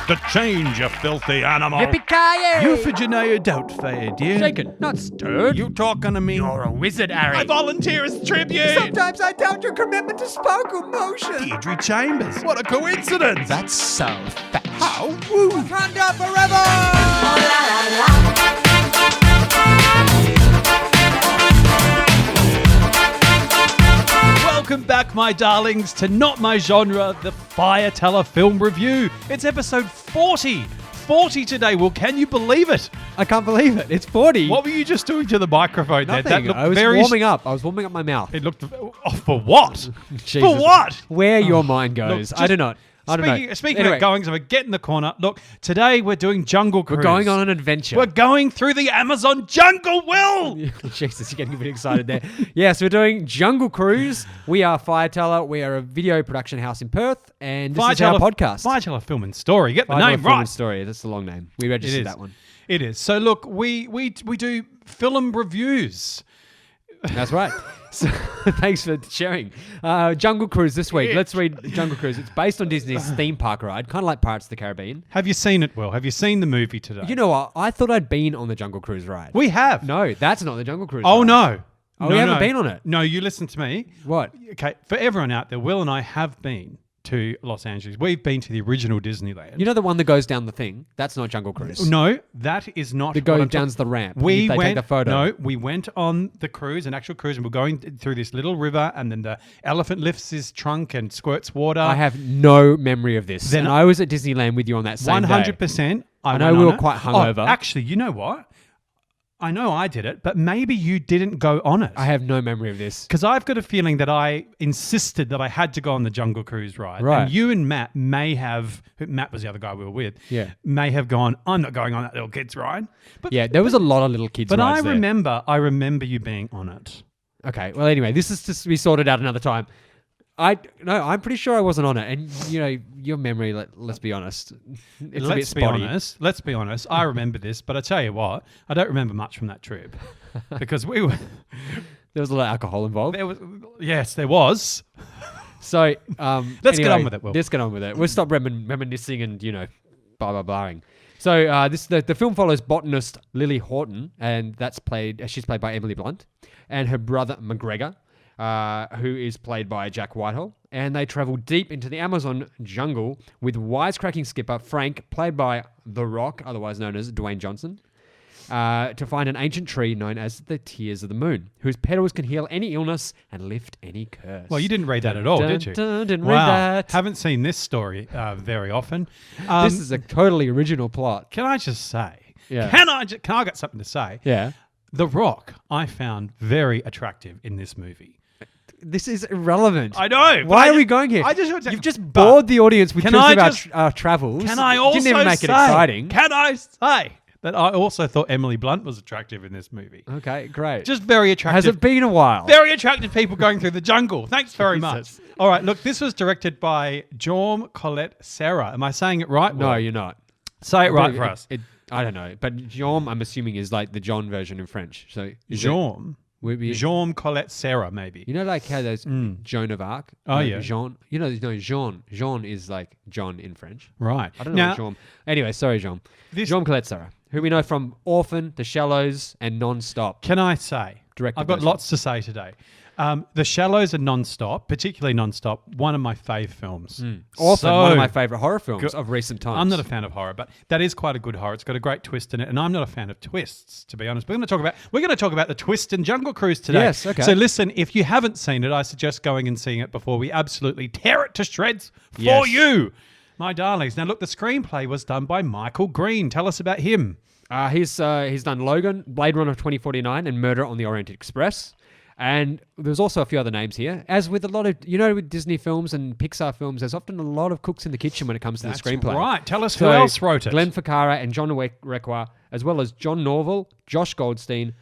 to change, you filthy animal. Yippee-ki-yay! You Virginia don't fair, dear. Shaken, not stirred. You talking to me? You're a wizard, Harry. I volunteer as tribute. Sometimes I doubt your commitment to spoken motion. Deirdre Chambers. What a coincidence. That's so fat. How rude. Wakanda forever! Welcome back, my darlings, to Not My Genre, the Fire Teller Film Review. It's episode 40. 40 today. Well, can you believe it? I can't believe it. It's 40. What were you just doing to the microphone there? Nothing. That looked I was very... warming up. I was warming up my mouth. It looked... Oh, for what? Jesus. For what? Where your mind goes. Look, I do not. I don't know. Speaking Anyway, of going, so we get in the corner. Look, today we're doing Jungle Cruise. we're going on an adventure. We're going through the Amazon jungle, Will! Jesus, you're getting a bit excited there. Yes, we're doing Jungle Cruise. We are Fire Teller. We are a video production house in Perth, and this is our podcast. Fire Teller Film and Story. Get the Fire Teller name Film right. and Story. That's the long name. We registered that one. It is. So look, we do film reviews. That's right. So, thanks for sharing. Jungle Cruise this week. Let's read Jungle Cruise. It's based on Disney's theme park ride, kind of like Pirates of the Caribbean. Have you seen it, Will? Have you seen the movie today? You know what? I thought I'd been on the Jungle Cruise ride. We have. No, that's not the Jungle Cruise Oh, ride. no. Oh, we haven't been on it. No, you listen to me. What? Okay, for everyone out there, Will and I have been to Los Angeles. We've been to the original Disneyland. You know the one that goes down the thing? That's not Jungle Cruise. No, that is not. That goes down the ramp. We they went. take a photo. No, we went on the cruise, an actual cruise, and we're going through this little river, and then the elephant lifts his trunk and squirts water. I have no memory of this. Then and I was at Disneyland with you on that same 100%. I know we were quite hungover. Oh, actually, you know what? I know I did it, but maybe you didn't go on it. I have no memory of this. Because I've got a feeling that I insisted that I had to go on the Jungle Cruise ride. Right. And you and Matt may have, Matt was the other guy we were with, may have gone, I'm not going on that little kid's ride. But, Yeah, there was a lot of little kids but rides there. I remember you being on it. Okay, well anyway, this is just to be sorted out another time. I'm pretty sure I wasn't on it, and you know your memory. Let's be honest, it's a bit spotty. Let's be honest. I remember this, but I tell you what, I don't remember much from that trip because we were. There was a lot of alcohol involved. Yes, there was. So let's get on with it. Will. Let's get on with it. We'll stop reminiscing and blah blahing. So the film follows botanist Lily Horton, and she's played by Emily Blunt, and her brother McGregor. Who is played by Jack Whitehall, and they travel deep into the Amazon jungle with wisecracking skipper Frank, played by The Rock, otherwise known as Dwayne Johnson, to find an ancient tree known as the Tears of the Moon, whose petals can heal any illness and lift any curse. Well, you didn't read that at all, did you? Didn't read that. Haven't seen this story very often. This is a totally original plot. Can I just say? Yeah. Can I got something to say? Yeah. The Rock, I found very attractive in this movie. This is irrelevant. I know. Why are we going here? You've just bored the audience with talking about our travels. Can I also didn't even make it exciting. Can I say that I also thought Emily Blunt was attractive in this movie? Okay, great. Just very attractive. Has it been a while? Very attractive people going through the jungle. Thanks very much. Jesus. All right, look, this was directed by Jorm Colette Serra. Am I saying it right? No, Will? you're not. Say it right for us. I don't know, but Jorm, I'm assuming, is like the John version in French. So Jorm. Jorm Colette Serra, maybe. You know, like how there's Joan of Arc? Oh, yeah. Jean. You know, there's no Jean. Jean is like John in French. Right. I don't know Jean. Anyway, sorry, Jean. Jorm Colette Serra, who we know from Orphan, The Shallows, and Non-Stop. Can I say? I've got lots to say today. The Shallows and Non-Stop, particularly Non-Stop, one of my fave films. Orphan, one of my favourite horror films of recent times. I'm not a fan of horror, but that is quite a good horror. It's got a great twist in it, and I'm not a fan of twists, to be honest. We're going to talk about the twist in Jungle Cruise today. Yes, okay. So listen, if you haven't seen it, I suggest going and seeing it before we absolutely tear it to shreds for you, my darlings. Now, look, the screenplay was done by Michael Green. Tell us about him. He's done Logan, Blade Runner 2049, and Murder on the Orient Express. And there's also a few other names here. As with a lot of, with Disney films and Pixar films, there's often a lot of cooks in the kitchen when it comes to the screenplay. Right. Tell us who else wrote it. Glenn Ficarra and John Requa, as well as John Norville, Josh Goldstein,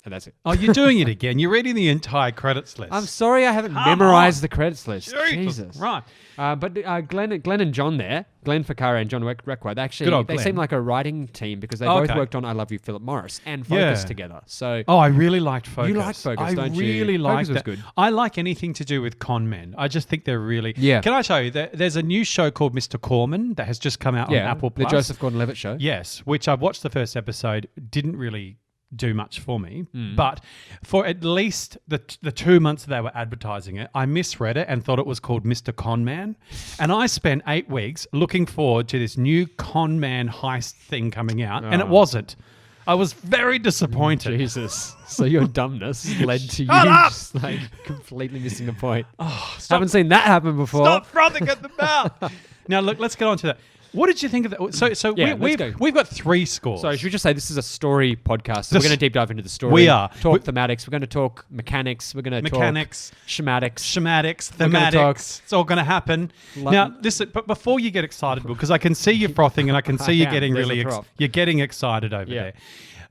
And that's it. Oh, you're doing it again. You're reading the entire credits list. I'm sorry I haven't Come memorized on. the credits list. Jesus. Right. But Glenn and John there, Glenn Ficarra and John Require, Good old they Glenn. seem like a writing team because they Okay. both worked on I Love You, Philip Morris and Focus Yeah. together. So Oh, I really liked Focus. You like Focus, don't you? I really liked Focus was that. good. I like anything to do with con men. I just think they're really... Yeah. Can I tell you, there's a new show called Mr. Corman that has just come out on Apple the Plus. Joseph Gordon-Levitt show. Yes, which I've watched the first episode. Didn't really do much for me, Hmm. but for at least the 2 months they were advertising it, I misread it and thought it was called Mr. Conman, and I spent 8 weeks looking forward to this new conman heist thing coming out, and it wasn't. I was very disappointed. Jesus. So your dumbness led to you Shut up! just like completely missing the point. Stop, Haven't seen that happen before. stop frothing at the mouth. Now look, let's get on to that. What did you think of that? So Yeah, let's go. we've got 3 scores. So should we just say this is a story podcast? So we're going to deep dive into the story. We are. Talk thematics. We're going to talk mechanics. We're going to Mechanics. talk schematics. Schematics, We're gonna talk- thematics, it's all going to happen. Now, listen, but before you get excited, because I can see you frothing and I can see you am. getting There's really, a prop. you're getting excited over Yeah. there.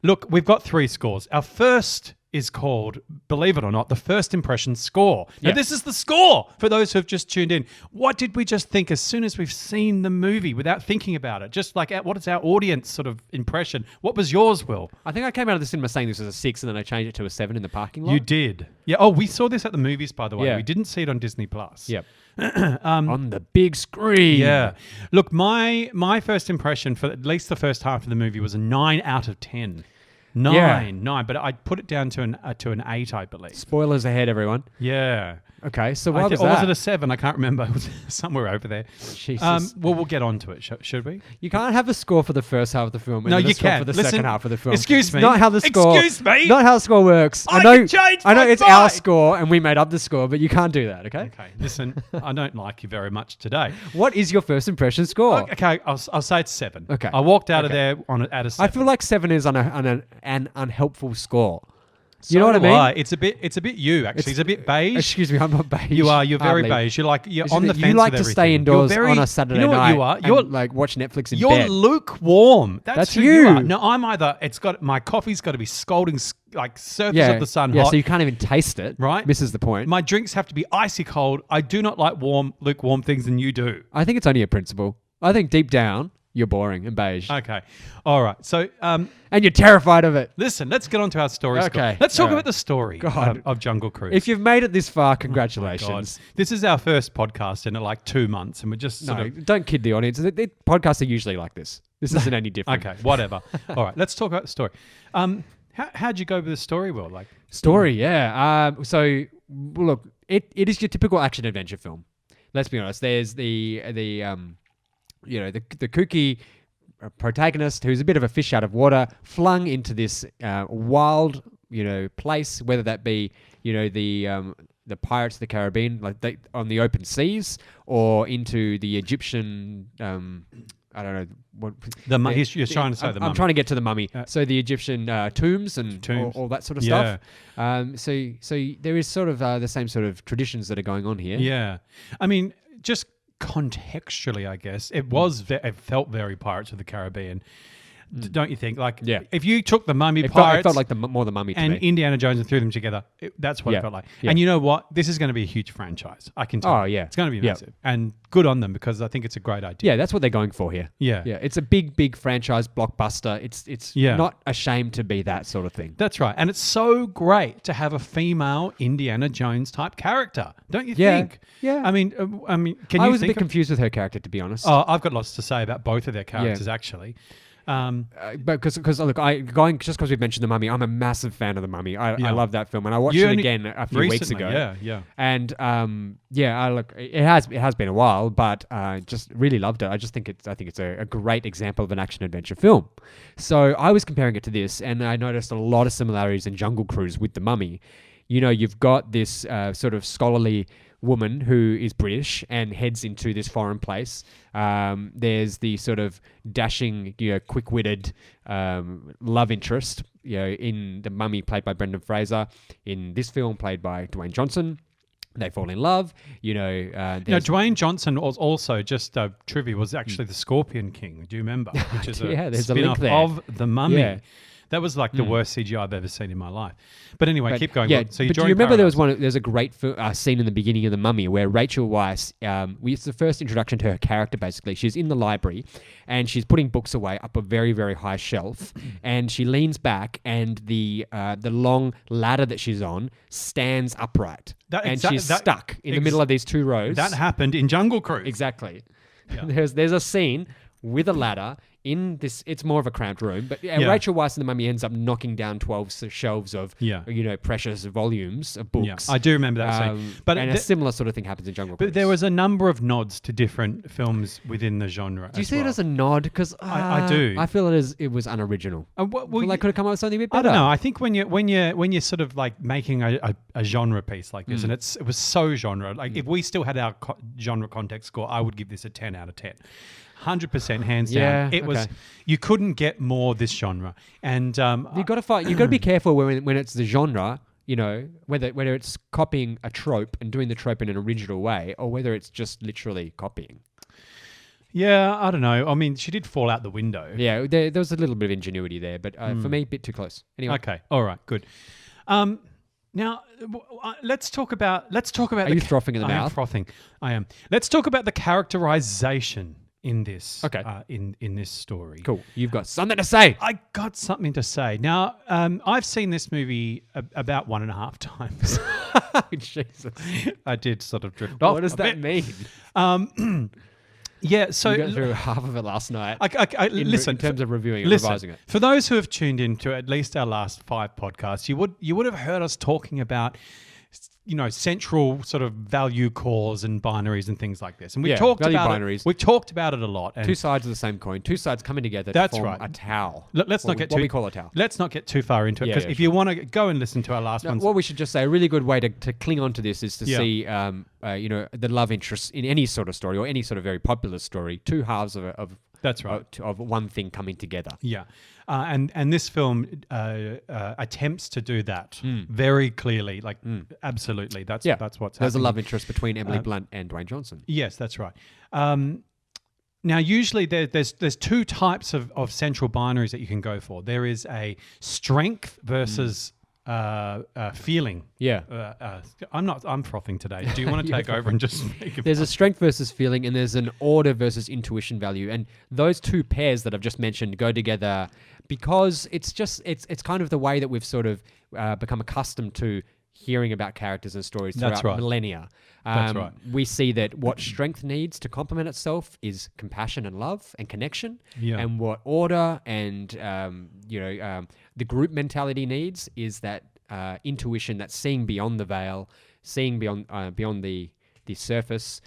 Look, we've got 3 scores. Our first is called, believe it or not, the first impression score. Now, Yeah. this is the score for those who have just tuned in. What did we just think as soon as we've seen the movie without thinking about it? Just like, what is our audience sort of impression? What was yours, Will? I think I came out of the cinema saying this was a 6 and then I changed it to a 7 in the parking lot. You did. Yeah. Oh, we saw this at the movies, by the way. Yeah. We didn't see it on Disney Plus. Yep. On the big screen. Yeah. Look, my first impression for at least the first half of the movie was a 9 out of 10. 9, but I put it down to an 8, I believe. Spoilers ahead, everyone. Yeah. Okay, so why was or was that? it a 7? I can't remember. It was somewhere over there. Jesus. Well, we'll get on to it, should we? You can't have a score for the first half of the film and No, then a you score can. for the Listen, second half of the film. excuse It's me. not how the score. Excuse me? Not how the score works. I know. can change I know my it's our mind. score and we made up the score, but you can't do that. Okay. Okay. Listen, I don't like you very much today. What is your first impression score? Okay, I'll say it's 7. Okay. I walked out of Okay. there at a 7. I feel like 7 is on an unhelpful score. You know what I So mean? do I. It's a bit you actually. It's a bit beige. Excuse me, I'm not beige. You are. You're very Hardly. beige. You're It's on the just fence. You like with to stay everything. indoors You're very, on a Saturday you know night. What you are? And, You're like watch Netflix in You're bed. lukewarm. That's who you you. are. No, I'm either. My coffee's got to be scalding like surface of the sun yeah, hot. so you can't even taste it. Right. Misses the point. My drinks have to be icy cold. I do not like lukewarm things, and you do. I think it's only a principle. I think deep down you're boring and beige, Okay. All right. So, and you're terrified of it. listen. Let's get on to our story. Okay. Scott. Let's talk All right. about the story God. of Jungle Cruise. If you've made it this far, God, congratulations. this is our first podcast in like 2 months, and we're just No, sort of don't kid the audience. Podcasts are usually like this. This isn't any different. okay. Whatever. All right. Let's talk about the story. How'd you go with the story, Will? Like. Story, yeah. So look, it is your typical action adventure film. Let's be honest. There's the kooky protagonist who's a bit of a fish out of water, flung into this wild, place, whether that be, the Pirates of the Caribbean, on the open seas, or into the Egyptian. I don't know. You're trying to say the mummy. I'm trying to get to the mummy. So the Egyptian tombs and all that sort of stuff. So there is sort of the same sort of traditions that are going on here. Yeah. I mean, just contextually, I guess, it felt very Pirates of the Caribbean. Don't you think? Like, Yeah. if you took the Mummy It Pirates felt like more the mummy to and me. Indiana Jones and threw them together, that's what it Yeah. felt like. Yeah. And you know what? This is going to be a huge franchise. I can tell. Oh, you. yeah. It's going to be Yeah. massive. And good on them, because I think it's a great idea. Yeah, that's what they're going for here. Yeah. Yeah, it's a big franchise blockbuster. It's Yeah. not ashamed to be that sort of thing. That's right. And it's so great to have a female Indiana Jones type character. Don't you Yeah. think? Yeah. I mean, can I you was a think bit confused with her character, to be honest. Oh, I've got lots to say about both of their characters, actually. But because look, just because we've mentioned The Mummy, I'm a massive fan of The Mummy. I love that film, and I watched it again a few weeks recently, ago. Yeah. And it has been a while, but just really loved it. I think it's a great example of an action adventure film. So I was comparing it to this, and I noticed a lot of similarities in Jungle Cruise with The Mummy. You've got this sort of scholarly woman who is British and heads into this foreign place. There's the sort of dashing, quick-witted love interest, in The Mummy, played by Brendan Fraser. In this film, played by Dwayne Johnson. They fall in love, Dwayne Johnson was also, just trivia, was actually the Scorpion King. Do you remember? Which is Yeah, a there's a link spin-off there. of The Mummy. Yeah. That was like the worst CGI I've ever seen in my life. But anyway, keep going. Yeah, So you're but do you drawing remember parallels. there's a great scene in the beginning of The Mummy where Rachel Weisz, it's the first introduction to her character, basically. She's in the library and she's putting books away up a very, very high shelf, and she leans back and the long ladder that she's on stands upright. She's stuck in the middle of these two rows. That happened in Jungle Cruise. Exactly. Yeah. There's a scene with a ladder in this. It's more of a cramped room, but Rachel Weisz in The Mummy ends up knocking down 12 shelves of precious volumes of books. Yeah, I do remember that scene. But a similar sort of thing happens in Jungle Cruise. But there was a number of nods to different films within the genre. Do you see it as a nod? Because I do. I feel it was unoriginal. They could have come up with something a bit better. I don't know. I think when you're sort of like making a genre piece like this, and it was so genre. Like if we still had our genre context score, I would give this a 10 out of 10. 100% hands down. It was. You couldn't get more this genre, and you got to fight. You got to be careful when it's the genre. You know, whether it's copying a trope and doing the trope in an original way, or whether it's just literally copying. Yeah, I don't know. I mean, she did fall out the window. Yeah, there was a little bit of ingenuity there, but for me, a bit too close. Anyway. Okay. All right. Good. Now, let's talk about. Are you frothing in the mouth? I am frothing. I am. Let's talk about the characterization in this. Okay. In this story. Cool. You've got something to say. I got something to say. Now, I've seen this movie about 1.5 times. Jesus. I did sort of drift off. What does that mean? Yeah, so you got through half of it last night. Listen, in terms of reviewing and revising it. For those who have tuned into at least our last 5 podcasts, you would have heard us talking about, central sort of value cores and binaries and things like this. And we've talked about binaries. We've talked about it a lot. And two sides of the same coin. Two sides coming together that's to form right. a towel. Let's not get what we call a towel. Let's not get too far into it, because if you want to go and listen to our last ones. What we should just say, a really good way to cling on to this is to see, the love interest in any sort of story or any sort of very popular story. Two halves of that's right. Of one thing coming together. Yeah. And this film attempts to do that very clearly. Like, absolutely. That's what's happening. There's a love interest between Emily Blunt and Dwayne Johnson. Yes, that's right. Now, usually there's 2 types of central binaries that you can go for. There is a strength versus feeling. Yeah. I'm frothing today. Do you want to take over and just speak about There's a strength versus feeling, and there's an order versus intuition value. And those 2 pairs that I've just mentioned go together because it's kind of the way that we've sort of become accustomed to hearing about characters and stories throughout millennia. That's right. We see that what strength needs to complement itself is compassion and love and connection. Yeah. And what order and the group mentality needs is that intuition, that seeing beyond the veil, seeing beyond the surface,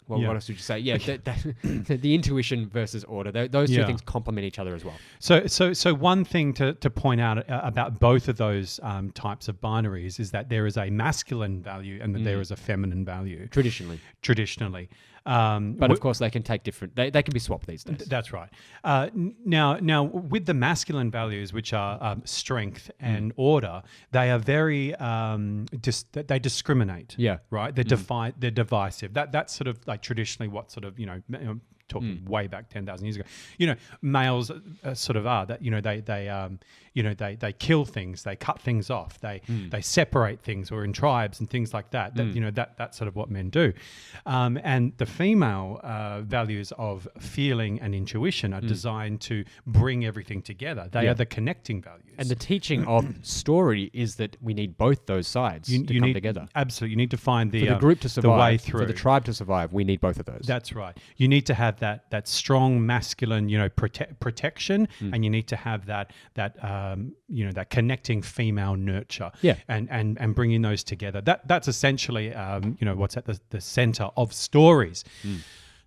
what else would you say? Yeah, the intuition versus order. Those 2 things complement each other as well. So one thing to point out about both of those types of binaries is that there is a masculine value and that there is a feminine value. Traditionally. But of course, they can take different. They can be swapped these days. That's right. Now, with the masculine values, which are strength and order, they are very they discriminate. Yeah. Right. They're They're divisive. That's sort of like traditionally what sort of talking way back 10,000 years ago. Males sort of are that. They kill things, they cut things off, they separate things, or in tribes and things like that. That's sort of what men do. And the female values of feeling and intuition are designed to bring everything together. They are the connecting values. And the teaching of story is that we need both those sides to come together. Absolutely, you need to find the group to survive, the way through. For the tribe to survive, we need both of those. That's right. You need to have that strong masculine, protection, and you need to have that connecting female nurture. Yeah. And bringing those together. That's essentially what's at the center of stories.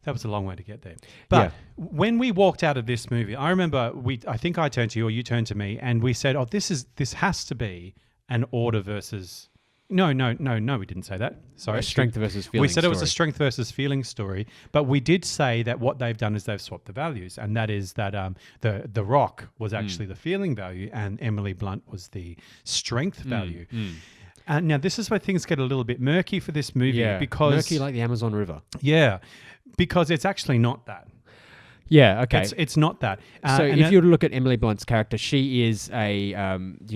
That was a long way to get there. But when we walked out of this movie, I remember I think I turned to you or you turned to me, and we said, "Oh, this has to be an order versus." No, we didn't say that. Sorry. A strength versus feeling. We said it was a strength versus feeling story, but we did say that what they've done is they've swapped the values, and that is that the Rock was actually the feeling value, and Emily Blunt was the strength value. Now, this is where things get a little bit murky for this movie, because murky like the Amazon River. Yeah, because it's actually not that. Yeah, okay. It's not that. So and if you were to look at Emily Blunt's character, she is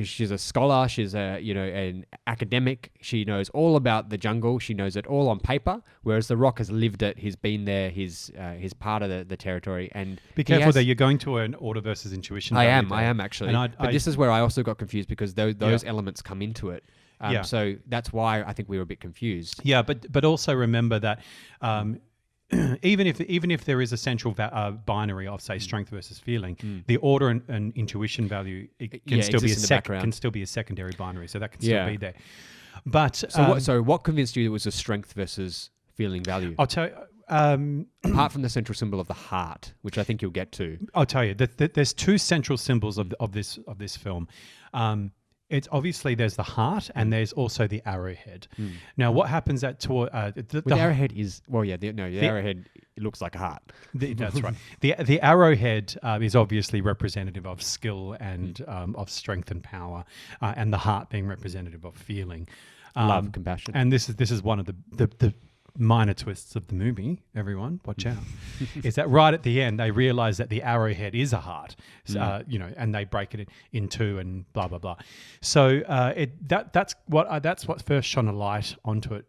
she's a scholar. She's an academic. She knows all about the jungle. She knows it all on paper. Whereas The Rock has lived it. He's been there. He's part of the territory. And be careful there. You're going to an order versus intuition. I value am there. actually. And but this is where I also got confused because those elements come into it. So that's why I think we were a bit confused. Yeah, but also remember that even if there is a central binary of say strength versus feeling, the order and intuition value can still be a secondary binary, so that can still be there. But so what convinced you it was a strength versus feeling value? I'll tell you. Apart from the central symbol of the heart, which I think you'll get to. I'll tell you that there's two central symbols of this film. It's obviously there's the heart and there's also the arrowhead. Now, what happens the arrowhead is the arrowhead looks like a heart. That's right. The arrowhead is obviously representative of skill and of strength and power, and the heart being representative of feeling, love, compassion. And this is one of the minor twists of the movie, everyone, watch out, is that right at the end they realize that the arrowhead is a heart, and they break it in two and blah blah blah. So that's what first shone a light onto it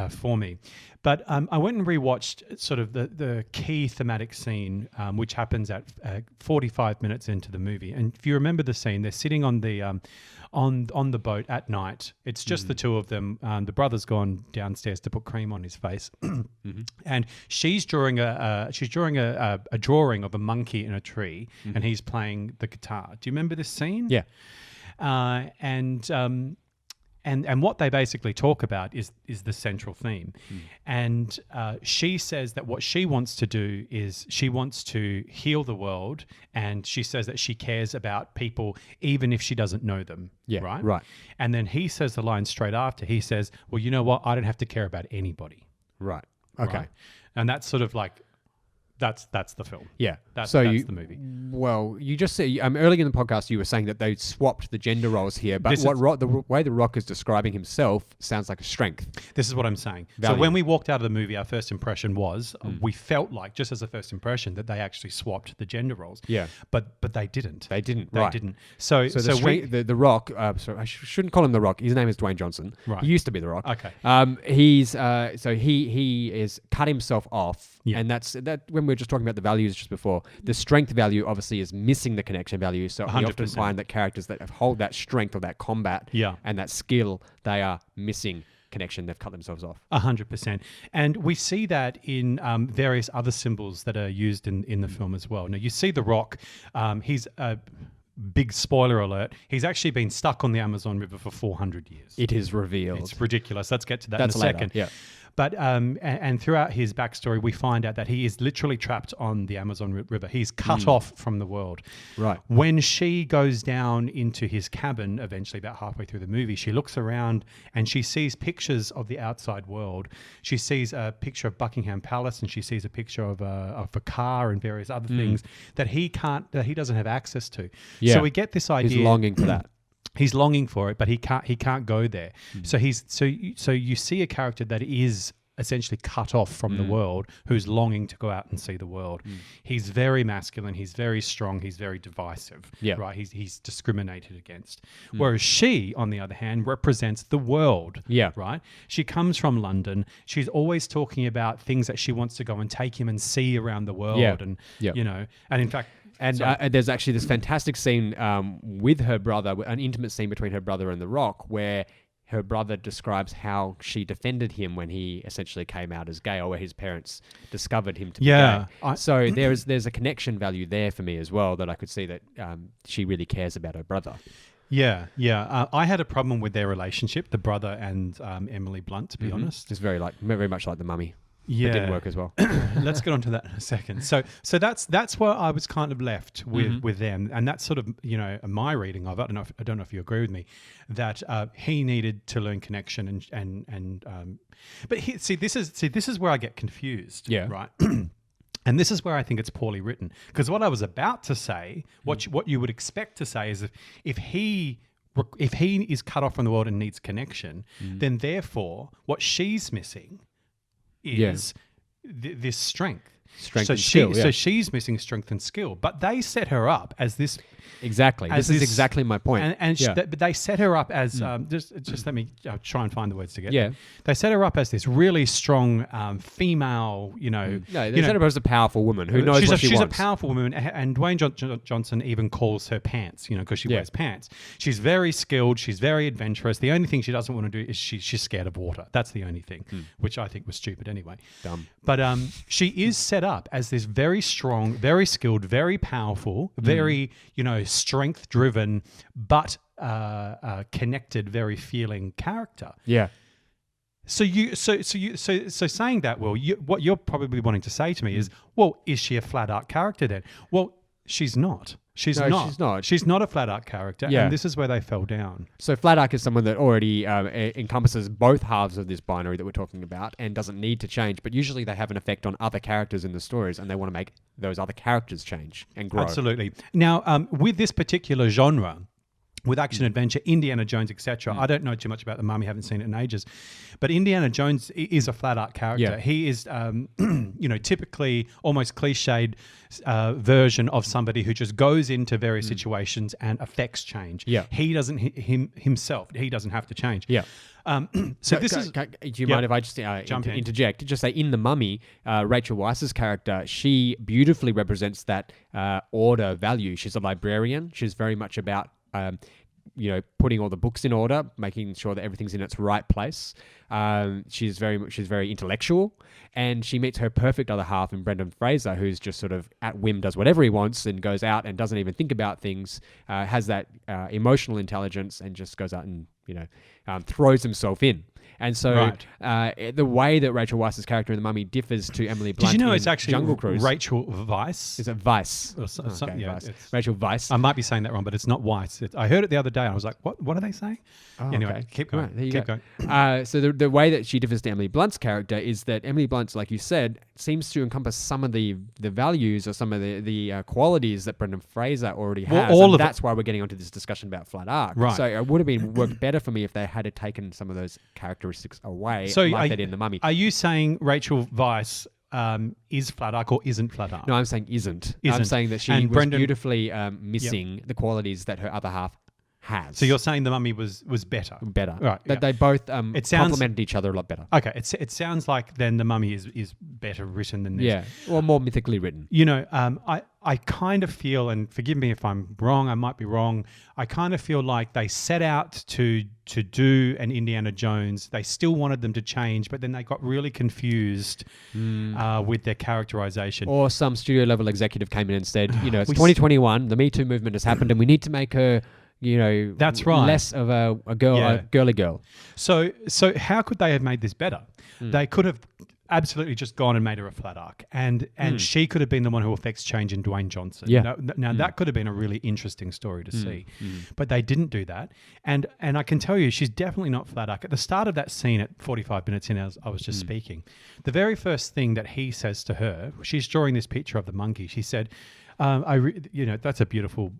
for me. But I went and rewatched sort of the key thematic scene, which happens at 45 minutes into the movie. And if you remember the scene, they're sitting on the on the boat at night. It's just the two of them. The brother's gone downstairs to put cream on his face, and she's drawing a drawing of a monkey in a tree, and he's playing the guitar. Do you remember this scene? Yeah. And what they basically talk about is the central theme. And she says that what she wants to do is she wants to heal the world, and she says that she cares about people even if she doesn't know them. Yeah, right. And then he says the line straight after. He says, well, you know what? I don't have to care about anybody. Right. Okay. Right? And that's sort of like, that's the film. Yeah. That's the movie. Well, you just said earlier in the podcast you were saying that they swapped the gender roles here, but the way The Rock is describing himself sounds like a strength. This is what I'm saying. Value. So when we walked out of the movie, our first impression was we felt like, just as a first impression, that they actually swapped the gender roles. Yeah. But they didn't. They didn't. They right. didn't. So the Rock. Sorry, I shouldn't call him The Rock. His name is Dwayne Johnson. Right. He used to be The Rock. Okay. He is cut himself off. Yeah. And that's when we were just talking about the values just before. The strength value obviously is missing the connection value. So we often 100%. find that characters that hold that strength or that combat and that skill, they are missing connection. They've cut themselves off. 100%. And we see that in various other symbols that are used in the film as well. Now, you see The Rock. He's a big spoiler alert. He's actually been stuck on the Amazon River for 400 years. It is revealed. It's ridiculous. Let's get to that That's in a later. second. Yeah. But and throughout his backstory, we find out that he is literally trapped on the Amazon River. He's cut off from the world. Right. When she goes down into his cabin, eventually about halfway through the movie, she looks around and she sees pictures of the outside world. She sees a picture of Buckingham Palace, and she sees a picture of a car and various other things that he doesn't have access to. Yeah. So we get this idea. He's longing for that. He's longing for it, but he can't go there. So you see a character that is essentially cut off from the world, who's longing to go out and see the world. He's very masculine. He's very strong. He's very divisive. Yeah. Right. He's discriminated against. Whereas she, on the other hand, represents the world. Yeah. Right. She comes from London. She's always talking about things that she wants to go and take him and see around the world. Yeah. And Yeah. and in fact. And there's actually this fantastic scene with her brother, an intimate scene between her brother and The Rock, where her brother describes how she defended him when he essentially came out as gay, or where his parents discovered him to be gay. So there's a connection value there for me as well, that I could see that she really cares about her brother. Yeah. I had a problem with their relationship, the brother and Emily Blunt, to be honest. It's very much like The Mummy. Yeah. It didn't work as well. Let's get onto that in a second. So that's where I was kind of left with them, and that's sort of my reading of it. I don't know if you agree with me that he needed to learn connection but this is where I get confused. Yeah. Right. And this is where I think it's poorly written, because what I was about to say, what you would expect to say, is if he is cut off from the world and needs connection, then therefore what she's missing is this strength. strength and skill. Yeah. So she's missing strength and skill, but they set her up as this. Exactly. This is exactly my point. But they set her up as just let me try and find the words to get. Yeah. There. They set her up as this really strong female. No, they set her up as a powerful woman who knows what she she's wants. a powerful woman, and Dwayne Johnson even calls her pants. Because she wears pants. She's very skilled. She's very adventurous. The only thing she doesn't want to do is she's scared of water. That's the only thing, which I think was stupid anyway. Dumb. But she is set up as this very strong, very skilled, very powerful, very strength-driven, but connected, very feeling character. Yeah. So saying that, Will, what you're probably wanting to say to me is, well, is she a flat art character then? Well, she's not. She's not. She's not a flat art character, and this is where they fell down. So flat arc is someone that already encompasses both halves of this binary that we're talking about and doesn't need to change, but usually they have an effect on other characters in the stories, and they want to make those other characters change and grow. Absolutely. Now, with this particular genre, with action adventure, Indiana Jones, etc. I don't know too much about The Mummy, haven't seen it in ages, but Indiana Jones is a flat art character. Yeah. He is, typically almost cliched version of somebody who just goes into various situations and affects change. Yeah. He doesn't himself. He doesn't have to change. Yeah. Do you mind if I just interject? Just say, in The Mummy, Rachel Weisz's character, she beautifully represents that order value. She's a librarian. She's very much about putting all the books in order, making sure that everything's in its right place. She's very intellectual, and she meets her perfect other half in Brendan Fraser, who's just sort of at whim does whatever he wants and goes out and doesn't even think about things, has that emotional intelligence, and just goes out and throws himself in. And so the way that Rachel Weisz's character in The Mummy differs to Emily Blunt Did you know in it's actually Jungle Cruise. Rachel Weisz? Is it Weisz? Weisz. Rachel Weisz. I might be saying that wrong, but it's not Weisz. I heard it the other day and I was like, what are they saying? Anyway, okay. keep going. Right, there you keep go. going. So the way that she differs to Emily Blunt's character is that Emily Blunt, like you said, seems to encompass some of the values or some of the qualities that Brendan Fraser already has. Well, that's why we're getting onto this discussion about flat arc. Right. So it would have worked better for me if they had taken some of those characteristics away, like they did in The Mummy. Are you saying Rachel Weisz is flat arc or isn't flat arc? No, I'm saying isn't. I'm saying that she was beautifully missing the qualities that her other half has. So you're saying The Mummy was better? Better. Right. That they both complemented each other a lot better. Okay. It sounds like then The Mummy is better written than this. Yeah. Or more mythically written. I kind of feel, and forgive me if I'm wrong, I might be wrong, I kind of feel like they set out to do an Indiana Jones. They still wanted them to change, but then they got really confused with their characterization. Or some studio level executive came in and said, it's 2021, the Me Too movement has happened, and we need to make her that's right, less of a girl, a girly girl. So how could they have made this better? They could have absolutely just gone and made her a flat arc, and she could have been the one who affects change in Dwayne Johnson. Yeah. Now that could have been a really interesting story to see, but they didn't do that. And I can tell you, she's definitely not flat arc. At the start of that scene, at 45 minutes in, as I was just speaking, the very first thing that he says to her, she's drawing this picture of the monkey. She said, that's a beautiful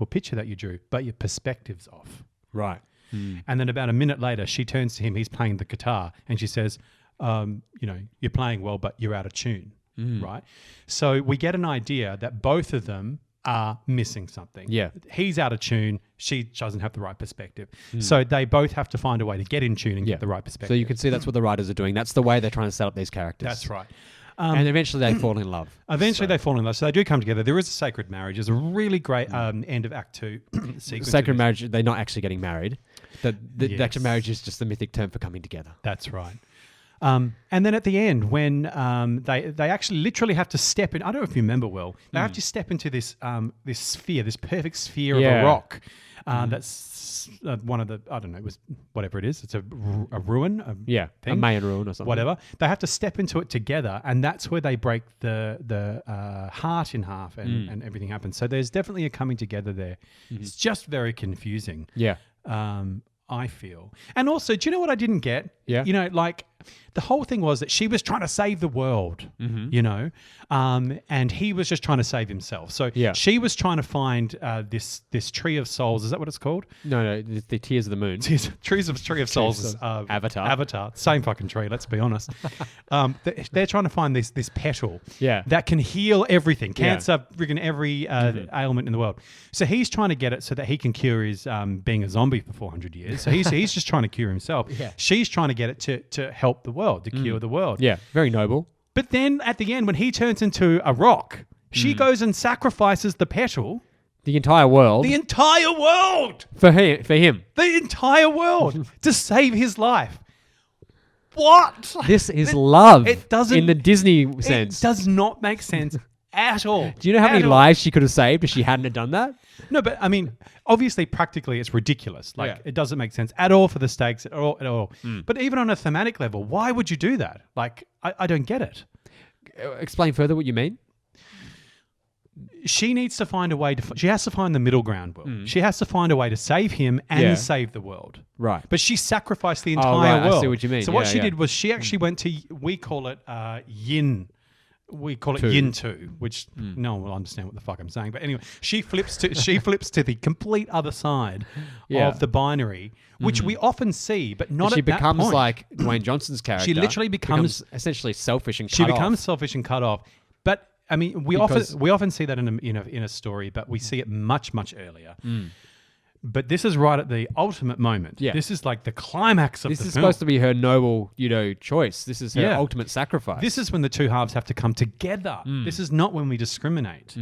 picture that you drew, but your perspective's off. Right. And then about a minute later, she turns to him. He's playing the guitar, and she says, you're playing well, but you're out of tune, right? So we get an idea that both of them are missing something. Yeah. He's out of tune. She doesn't have the right perspective. So they both have to find a way to get in tune and get the right perspective. So you can see that's what the writers are doing. That's the way they're trying to set up these characters. That's right. And eventually they fall in love. They fall in love. So they do come together. There is a sacred marriage. There's a really great end of Act 2 sequence. Sacred marriage, they're not actually getting married. The actual marriage is just the mythic term for coming together. That's right. And then at the end, when they actually literally have to step in, I don't know if you remember, Will, they have to step into this sphere, this perfect sphere of a rock. That's one of the, I don't know, it was whatever it is. It's a ruin. A Mayan ruin or something. Whatever. They have to step into it together, and that's where they break the heart in half, and everything happens. So there's definitely a coming together there. It's just very confusing. Yeah. I feel. And also, do you know what I didn't get? Yeah. the whole thing was that she was trying to save the world, you know, and he was just trying to save himself. So she was trying to find this tree of souls. Is that what it's called? No, the Tears of the Moon. Tree of Souls is Avatar. Same fucking tree. Let's be honest. They're trying to find this petal that can heal everything, cancer, friggin' every ailment in the world. So he's trying to get it so that he can cure his being a zombie for 400 years. So he's just trying to cure himself. Yeah. She's trying to get it to help the world, to cure the world. Yeah, very noble. But then at the end, when he turns into a rock, she goes and sacrifices the petal. The entire world. The entire world! For him. The entire world to save his life. What? This is love. It doesn't... In the Disney sense. It does not make sense at all. Do you know how many lives she could have saved if she hadn't have done that? No, but I mean, obviously, practically, it's ridiculous. Like, it doesn't make sense at all for the stakes, at all. But even on a thematic level, why would you do that? Like, I don't get it. Explain further what you mean. She needs to find a way she has to find the middle ground, Will. She has to find a way to save him and save the world. Right. But she sacrificed the entire world. I see what you mean. So what she did was she actually went to, we call it yin. We call it yin 2, which no one will understand what the fuck I'm saying. But anyway, she flips to the complete other side of the binary, which we often see, but not she at that becomes point. like Dwayne Johnson's character. She literally becomes essentially selfish and she cut becomes off. selfish and cut off. But I mean, we often see that in a story, but we see it much earlier. But this is right at the ultimate moment. Yeah. This is like the climax of the film. This is supposed to be her noble, choice. This is her ultimate sacrifice. This is when the two halves have to come together. This is not when we discriminate.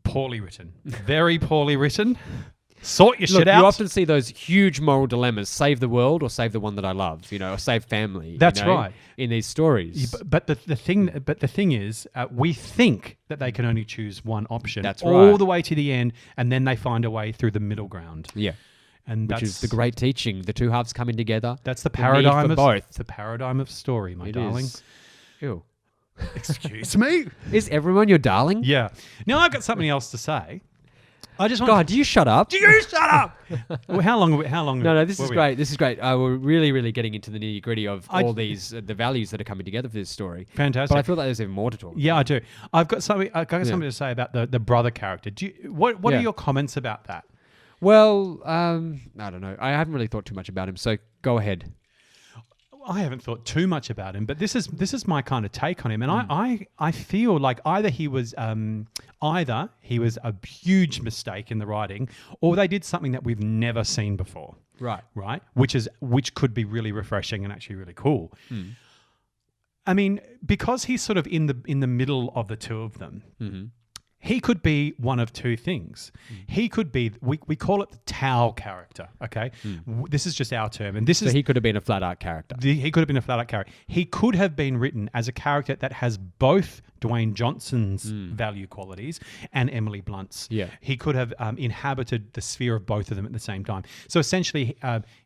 Poorly written. Very poorly written. Sort your shit out. You often see those huge moral dilemmas: save the world or save the one that I love. Or save family. That's right. In these stories. But the thing is, we think that they can only choose one option. That's right. All the way to the end, and then they find a way through the middle ground. Yeah. And which is the great teaching. The two halves coming together. That's the paradigm of both. It's the paradigm of story, my darling. Ew. Excuse me. Is everyone your darling? Yeah. Now I've got something else to say. I just want God, do you shut up? Do you shut up? Well, how long? No, this is great. This is great. We're really getting into the nitty gritty of all these the values that are coming together for this story. Fantastic. But I feel like there's even more to talk about. Yeah, I do. I've got something to say about the brother character. What are your comments about that? Well, I don't know. I haven't really thought too much about him, so go ahead. I haven't thought too much about him, but this is my kind of take on him, and I feel like either he was a huge mistake in the writing, or they did something that we've never seen before. Right, which could be really refreshing and actually really cool. I mean, because he's sort of in the middle of the two of them. He could be one of two things. He could be, we call it the Tao character, okay? This is just our term. And he could have been a flat art character. He could have been a flat art character. He could have been written as a character that has both Dwayne Johnson's value qualities and Emily Blunt's. Yeah. He could have inhabited the sphere of both of them at the same time. So essentially,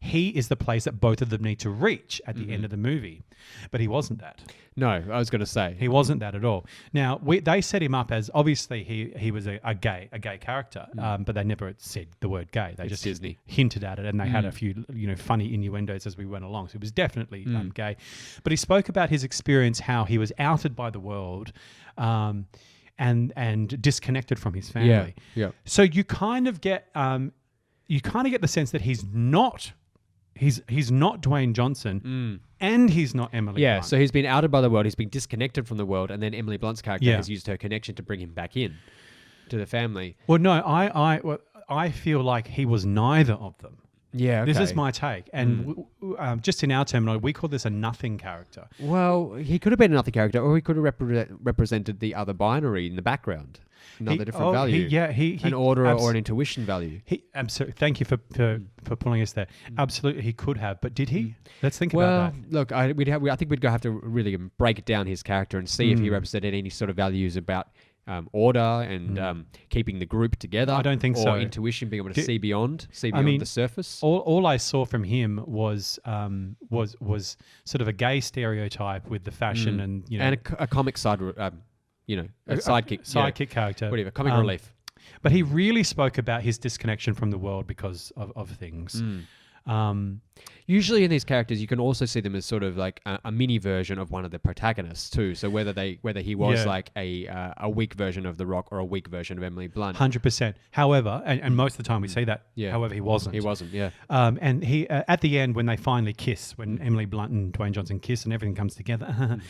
he is the place that both of them need to reach at the end of the movie. But he wasn't that. No, I was going to say. He wasn't that at all. Now, they set him up as, obviously, he was a gay character, but they never said the word gay. They just Disney. hinted at it, and they had a few funny innuendos as we went along. So he was definitely gay. But he spoke about his experience, how he was outed by the world and disconnected from his family. Yeah. So you kind of get the sense that he's not Dwayne Johnson and he's not Emily Blunt. So he's been outed by the world, he's been disconnected from the world, and then Emily Blunt's character has used her connection to bring him back in to the family. Well, no, I feel like he was neither of them. Yeah, okay. This is my take. And just in our terminology, we call this a nothing character. Well, he could have been another character, or he could have represented the other binary in the background. Another different value. An order or an intuition value. Thank you for pulling us there. Absolutely, he could have. But did he? Let's think about that. Look, I think we'd have to really break it down, his character, and see if he represented any sort of values about order and keeping the group together. I don't think so. Or intuition, being able to see beyond the surface. All I saw from him was sort of a gay stereotype with the fashion and a comic side, a sidekick character, whatever, comic relief. But he really spoke about his disconnection from the world because of things. Usually in these characters, you can also see them as sort of like a mini version of one of the protagonists too. So whether he was Yeah. like a weak version of The Rock or a weak version of Emily Blunt. 100%. However, and most of the time we see that. Yeah. However, he wasn't. He wasn't, yeah. And he at the end when they finally kiss, when Emily Blunt and Dwayne Johnson kiss and everything comes together,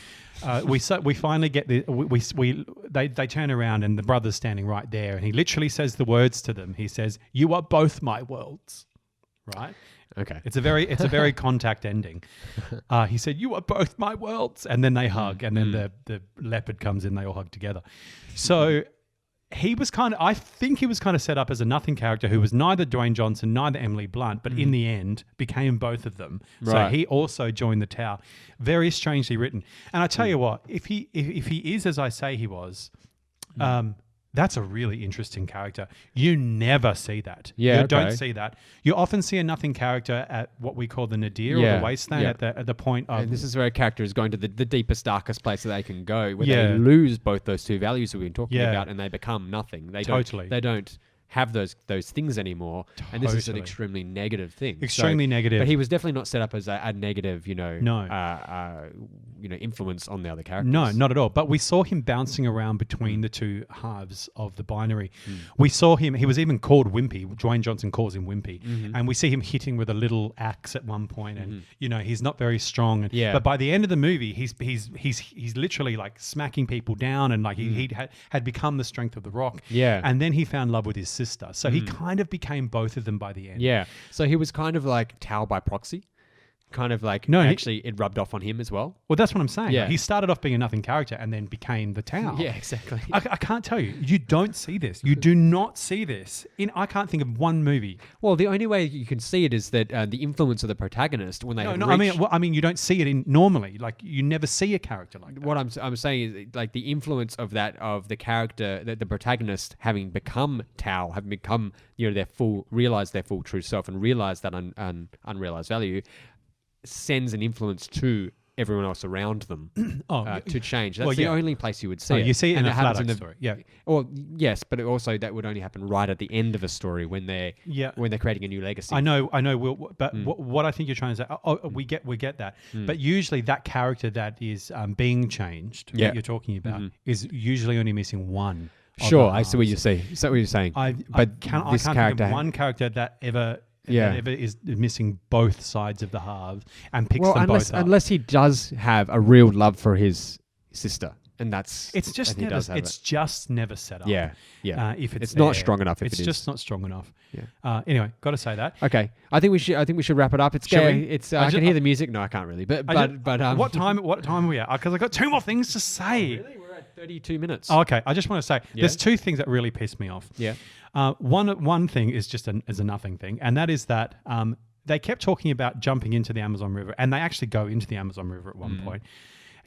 we finally get they turn around and the brother's standing right there, and he literally says the words to them. He says, "You are both my worlds," right? Okay. It's a very Contact ending. He said, "You are both my worlds," and then they hug, and then the leopard comes in. They all hug together. So I think he was kind of set up as a nothing character who was neither Dwayne Johnson, neither Emily Blunt, but in the end became both of them. So Right. he also joined the Tau. Very strangely written. And I tell you what, if he is as I say he was, that's a really interesting character. You never see that. Yeah, You don't okay. see that. You often see a nothing character at what we call the nadir or Yeah, the wasteland yeah. at the point of... And this is where a character is going to the deepest, darkest place that they can go, where Yeah. they lose both those two values that we've been talking Yeah. about, and they become nothing. They Totally. don't have those things anymore, and this is an Totally. extremely negative thing. Extremely negative. But he was definitely not set up as a negative, No. influence on the other characters. No, not at all. But we saw him bouncing around between the two halves of the binary. We saw him, he was even called Wimpy. Dwayne Johnson calls him Wimpy. And we see him hitting with a little axe at one point, and he's not very strong. And, Yeah. But by the end of the movie, he's literally like smacking people down, and like he had become the strength of the Rock. Yeah. And then he found love with his sister. So he kind of became both of them by the end. Yeah. So he was kind of like Tao by proxy. Kind of like, No, actually, it rubbed off on him as well. Well, that's what I'm saying. Yeah. He started off being a nothing character and then became the Tau. Yeah, exactly. I can't tell you. You don't see this. You do not see this. I can't think of one movie. Well, the only way you can see it is that the influence of the protagonist when they No, reach, I mean, you don't see it in normally. Like, you never see a character like that. what I'm saying is like the influence of the character, that the protagonist having become Tao, having become realize their full true self and realize that unrealized value, sends an influence to everyone else around them to change. That's Well, the yeah. only place you would see Oh, it. you see it in And a happens flat story. Yeah. Or yes, but also that would only happen right at the end of a story when they're creating a new legacy. I know. Will, but what I think you're trying to say, we get that. But usually that character that is being changed, Yeah. that you're talking about, is usually only missing one. of Sure, the I see what halves. you're saying. Is that what you're saying? I But can't this think character of one character that ever is missing both sides of the halves and picks them both up. unless he does have a real love for his sister, and that's It's just and he never. does have It's just never set up. Yeah, yeah. If it's not there. strong enough. If It's it is. just not strong enough. Yeah. Anyway, got to say that. Okay, I think we should wrap it up. It's Shall scary. we? It's I I ju- can hear the music. No, I can't really. But What time are we at? Because I've got two more things to say. Really, we're at 32 minutes. Oh, okay, I just want to say there's two things that really piss me off. Yeah. One thing is just a nothing thing, and that is that they kept talking about jumping into the Amazon River, and they actually go into the Amazon River at one point.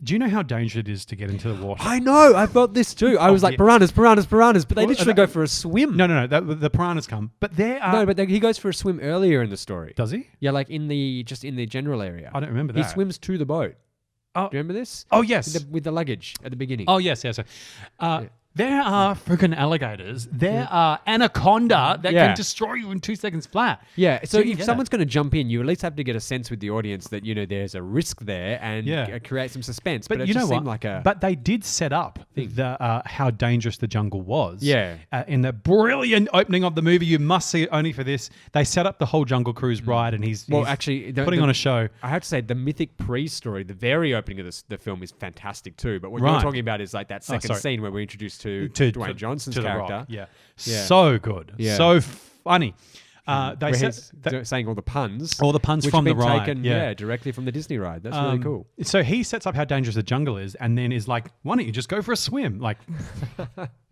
Do you know how dangerous it is to get into the water? I know. I've got this too. I was like yeah. piranhas, but they Well, literally go for a swim. No. The piranhas come, but there are. No, but he goes for a swim earlier in the story. Does he? Yeah, like in the general area. I don't remember He that. swims to the boat. Oh. Do you remember this? Oh yes. With the luggage at the beginning. Oh yes. There are freaking alligators. There are anaconda that Yeah. can destroy you in 2 seconds flat. Yeah, so you if get someone's going to jump in, you at least have to get a sense with the audience that there's a risk there and Yeah. create some suspense. But it you know just what? seemed like a But they did set up the how dangerous the jungle was. Yeah. In the brilliant opening of the movie, you must see it only for this. They set up the whole Jungle Cruise ride, and he's actually putting on a show. I have to say the mythic pre-story, the very opening of the film is fantastic too. But what Right. you're talking about is like that second sorry. scene where we're introduced to To Dwayne Johnson's to The character. Rock. Yeah. Yeah. So good. Yeah. So funny. They Where said he's saying all the puns. all the puns which from have the been ride. taken, Yeah. directly from the Disney ride. That's really cool. So he sets up how dangerous the jungle is, and then is like, "Why don't you just go for a swim?" Like,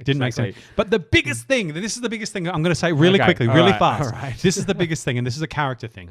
didn't make sense. Exactly. But the biggest thing, this is the biggest thing I'm going to say really Okay, quickly, all really right, fast. all right. This is the biggest thing, and this is a character thing.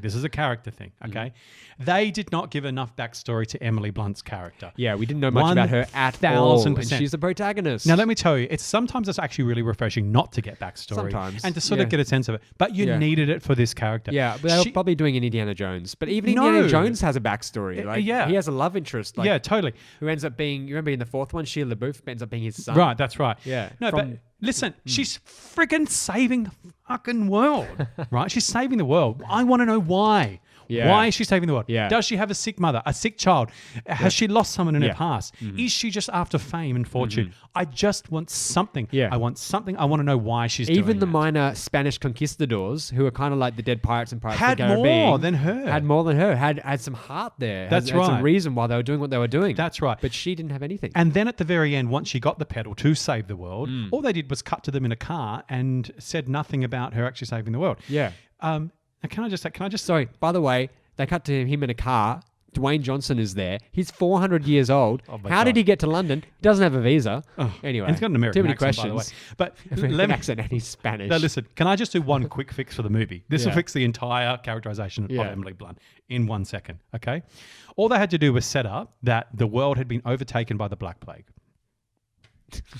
Okay, they did not give enough backstory to Emily Blunt's character. Yeah, we didn't know much about her at all. And 1000%. she's the protagonist. Now, let me tell you, sometimes it's actually really refreshing not to get backstory. Sometimes, And to sort of yeah. get a sense of it. But you Yeah. needed it for this character. Yeah, but they were She- probably doing an Indiana Jones. But even No. Indiana Jones has a backstory. Like, yeah. he has a love interest. Like, yeah, totally. who ends up being, you remember in the fourth one, Shia LaBeouf ends up being his son. Right, that's right. Yeah, No, from- but listen, she's friggin' saving the fucking world, right? She's saving the world. I want to know why. Yeah. Why is she saving the world? Yeah. Does she have a sick mother, a sick child? Has she lost someone in her Yeah. past? Is she just after fame and fortune? I just want something. Yeah. I want something. I want to know why she's doing Even the that. minor Spanish conquistadors, who are kind of like the dead pirates and pirates Had of the Caribbean, more than her. Had more than her. Had some heart there. That's had some right. reason why they were doing what they were doing. That's right. But she didn't have anything. And then at the very end, once she got the pedal to save the world, Mm. all they did was cut to them in a car and said nothing about her actually saving the world. Yeah. Now can I just Sorry. By the way, they cut to him in a car. Dwayne Johnson is there. He's 400 years old. Oh my How did God. he get to London? He doesn't have a visa. Oh, Anyway, and he's got an American too many accent, questions. by the way. But American let me, accent and he's Spanish. now listen, can I just do one quick fix for the movie? This will Yeah. fix the entire characterization of Yeah. Emily Blunt in 1 second, okay? All they had to do was set up that the world had been overtaken by the Black Plague.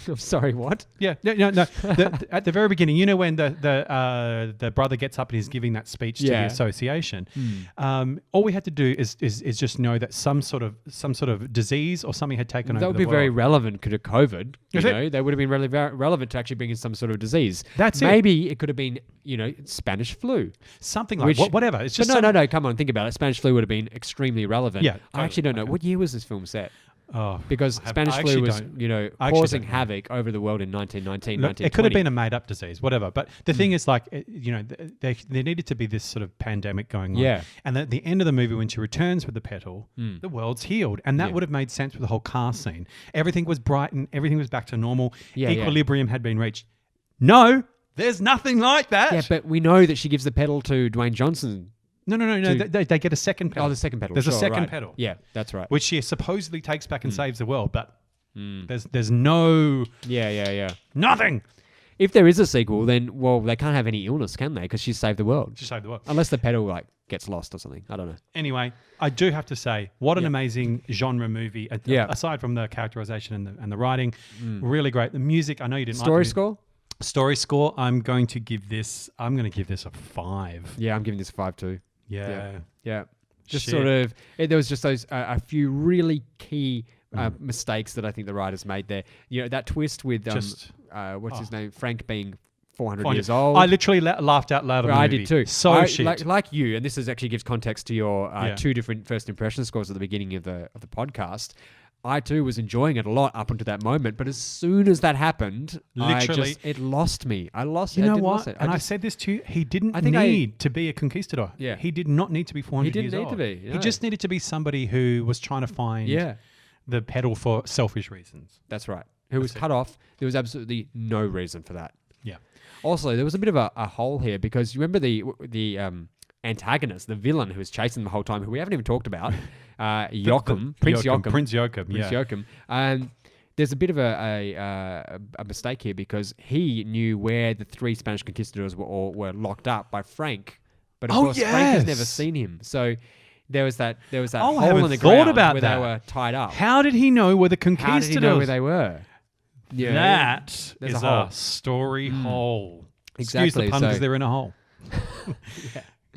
I'm sorry, what? Yeah, no. At the very beginning, you know, when the brother gets up and he's giving that speech to the Yeah. association, all we had to do is just know that some sort of disease or something had taken over. That would the be very world. relevant to COVID. You Is it? know, that would have been really relevant to actually bring in some sort of disease. That's it. Maybe it could have been, Spanish flu. Something like whatever. It's just But no. Come on, think about it. Spanish flu would have been extremely relevant. Yeah, I actually don't know. okay. What year was this film set? Oh, Because I Spanish actually flu was, don't- I actually causing don't know. havoc over the world in 1919, Look, 1920. it could have been a made-up disease, whatever. But the thing is, like, there needed to be this sort of pandemic going on. Yeah. And at the end of the movie, when she returns with the petal, the world's healed, and that Yeah. would have made sense with the whole car scene. Everything was brightened. Everything was back to normal. Yeah, yeah. Equilibrium had been reached. No, there's nothing like that. Yeah, but we know that she gives the pedal to Dwayne Johnson. No. to- They get a second pedal. Oh, the second pedal. There's a Sure, second right. pedal. Yeah, that's right. Which she supposedly takes back and saves the world, but there's no Yeah. nothing. If there is a sequel, then, well, they can't have any illness, can they? Because she saved the world. She saved the world. Unless the pedal, gets lost or something. I don't know. Anyway, I do have to say, what an Yeah. amazing genre movie. Yeah. Aside from the characterization and the writing, really great. The music, I know you didn't Story like the score? Story score, I'm going to give this a 5. Yeah, I'm giving this a 5 too. Yeah. Yeah. Just Shit. sort of, there was just those, a few really key mistakes that I think the writers made there. That twist with, what's his name? Frank being 400 years old. I literally laughed out loud. I did too. So shit. Like you, and this actually gives context to your Yeah. 2 different first impression scores at the beginning of the podcast. I too was enjoying it a lot up until that moment, but as soon as that happened, Literally. it lost me. I lost it. You know I didn't what? lost it. And I said this to you. He didn't I think need to be a conquistador. Yeah. He did not need to be 400 He didn't years need old. to be, He no. just needed to be somebody who was trying to find Yeah, the pedal for selfish reasons. that's right. Who was That's it. cut off. There was absolutely no reason for that. Yeah. Also, there was a bit of a hole here because you remember the antagonist, the villain who was chasing them the whole time, who we haven't even talked about, Joachim, Prince Joachim. Prince Joachim, Prince yeah. Joachim. There's a bit of a mistake here because he knew where the 3 Spanish conquistadors were locked up by Frank, but of Oh, course Frank has never yes. seen him. So there was that Oh, I hole haven't in the thought ground about where that. they were tied up. How did he know where the How conquistadors? did he know where they were? Yeah, That There's is a hole. a story hole. Excuse Exactly, the pun because so- they're in a hole.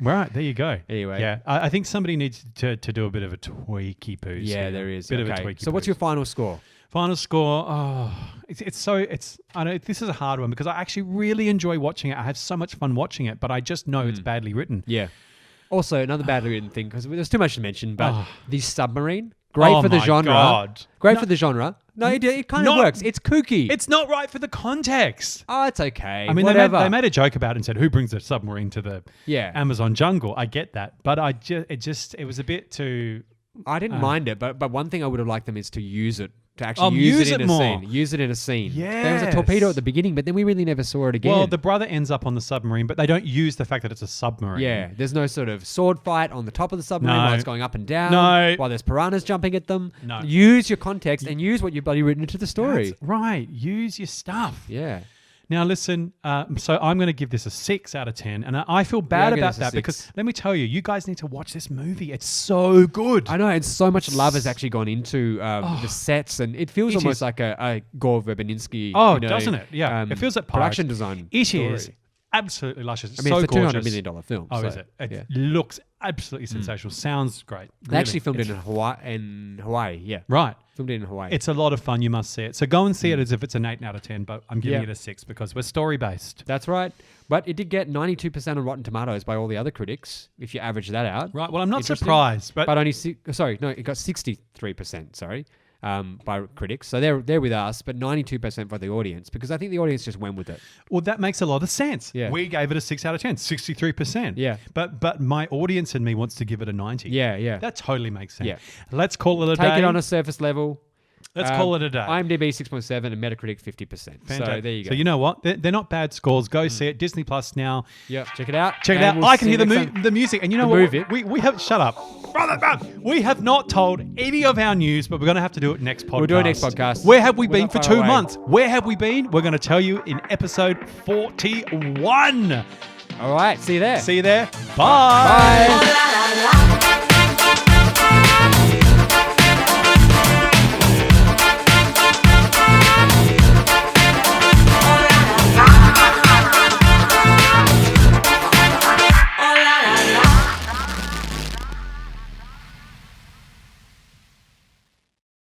Right, there you go. Anyway. Yeah, I think somebody needs to do a bit of a tweaky poos. Yeah, here. there is. Bit of a Okay. tweaky So what's your final score? final score? Oh, I know this is a hard one because I actually really enjoy watching it. I have so much fun watching it, but I just know it's badly written. Yeah. Also, another badly written thing, because there's too much to mention, but Oh. the submarine, great Oh for the my genre. God. Great No. for the genre. No, it kind of Not- works. It's kooky. It's not right for the context. Oh, it's okay. I mean, whatever. they made a joke about it and said, "Who brings a submarine to the Yeah. Amazon jungle?" I get that, but it was a bit too. I didn't mind it, but one thing I would have liked them is to use it. To actually Oh, use use it in it a more. scene. Use it in a scene. There was a Yes. torpedo at the beginning, but then we really never saw it again. Well, the brother ends up on the submarine, but they don't use the fact that it's a submarine. Yeah, there's no sort of sword fight on the top of the submarine No. while it's going up and down. No. While there's piranhas jumping at them. No. Use your context and use what you've bloody written into the story. That's right. Use your stuff. Yeah. Now, listen, so I'm going to give this a 6 out of 10. And I feel Yeah, bad I'll give about this a that 6. because let me tell you, you guys need to watch this movie. It's so good. I know, and so much love has actually gone into the sets, and it feels It almost is. like a Gore Verbinski. Oh, doesn't it? Yeah. It feels like production Pirates. design. It story. is absolutely luscious. I mean, so it's a $200 gorgeous. million film. Oh, so, is it? It yeah. looks absolutely sensational. Sounds great. They actually filmed it It's- in Hawaii. Yeah. Right. Filmed it in Hawaii. It's a lot of fun. You must see it. So go and see it as if it's an 8 out of 10, but I'm giving Yeah. it a 6 because we're story based. That's right. But it did get 92% on Rotten Tomatoes by all the other critics, if you average that out. Right. Well, I'm not Interesting. surprised, but But only, it got 63%, by critics. So they're with us, but 92% by the audience, because I think the audience just went with it. well, that makes a lot of sense. Yeah. We gave it a 6 out of 10, 63%. Yeah. But my audience and me wants to give it a 90. Yeah, yeah. That totally makes sense. Yeah. Let's call it a Take day. it on a surface level. Let's call it a day. IMDb 6.7 and Metacritic 50%. So Fantastic. there you go. So you know what? They're not bad scores. Go see it. Disney Plus now. Yeah, check it out. Check it And out. we'll I can see hear you next time. the music. And you know The what? movie. We have... Shut up. We have not told any of our news, but we're going to have to do it next podcast. We'll do it next podcast. Where have we We're been not for far 2 away. months? Where have we been? We're going to tell you in episode 41. All right, see you there. See you there. Bye. Bye.